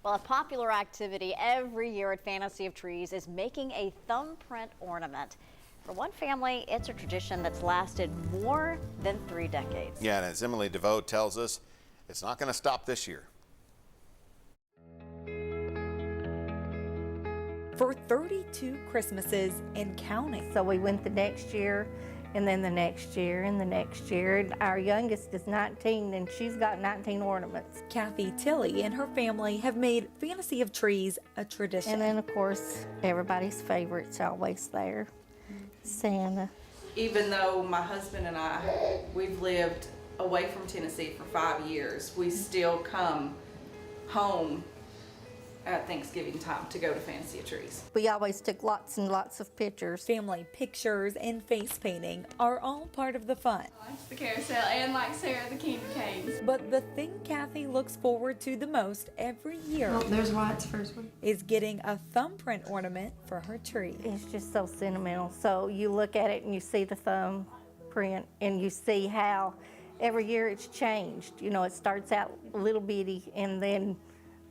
Well, a popular activity every year at Fantasy of Trees is making a thumbprint ornament. For one family, it's a tradition that's lasted more than 3 decades. Yeah, and as Emily DeVoe tells us, it's not going to stop this year. For 32 Christmases and counting. So we went the next year, and then the next year, and the next year. And our youngest is 19, and she's got 19 ornaments. Kathy Tilley and her family have made Fantasy of Trees a tradition. And then, of course, everybody's favorite's always there, Santa. Even though my husband and I, we've lived away from Tennessee for 5 years, we still come home at Thanksgiving time to go to Fantasy of Trees. We always took lots and lots of pictures. Family pictures and face painting are all part of the fun. The carousel and like Sarah the candy canes. But the thing Kathy looks forward to the most every year There's Wyatt's first one. is getting a thumbprint ornament for her tree. It's just so sentimental. So you look at it and you see the thumbprint and you see how every year it's changed. You know, it starts out little bitty and then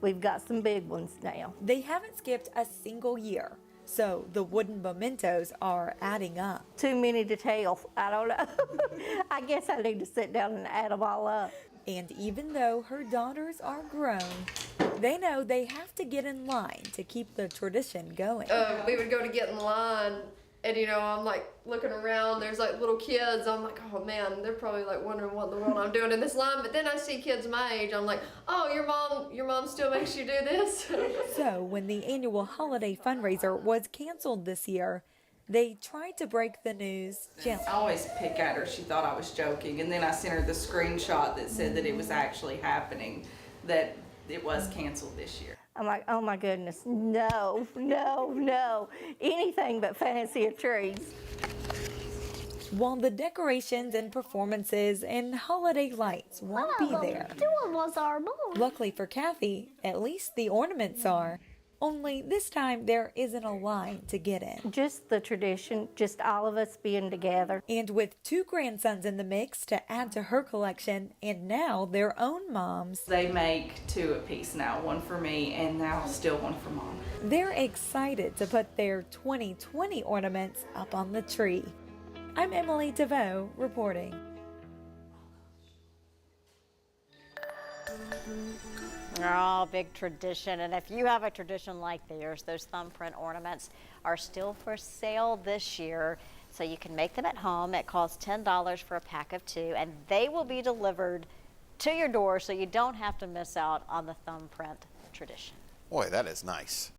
we've got some big ones now. They haven't skipped a single year, so the wooden mementos are adding up. Too many to tell. I don't know. I guess I need to sit down and add them all up. And even though her daughters are grown, they know they have to get in line to keep the tradition going. We would go to get in line, and you know, I'm like looking around, there's like little kids, I'm like, oh man, they're probably like wondering what in the world I'm doing in this line. But then I see kids my age, I'm like, oh, your mom still makes you do this? So when the annual holiday fundraiser was canceled this year, they tried to break the news gently. I always pick at her, she thought I was joking, and then I sent her the screenshot that said that it was actually happening, that it was canceled this year. I'm like, oh my goodness, no, no, no. Anything but Fantasy of Trees. While the decorations and performances and holiday lights won't be there. Luckily for Kathy, at least the ornaments are. Only this time there isn't a line to get in. Just the tradition, just all of us being together. And with 2 grandsons in the mix to add to her collection, and now their own moms, They make 2 apiece now, one for me and now still one for Mom. they're excited to put their 2020 ornaments up on the tree. I'm Emily DeVoe reporting. Oh, big tradition. And if you have a tradition like theirs, those thumbprint ornaments are still for sale this year. So you can make them at home. It costs $10 for a pack of 2, and they will be delivered to your door so you don't have to miss out on the thumbprint tradition. Boy, that is nice.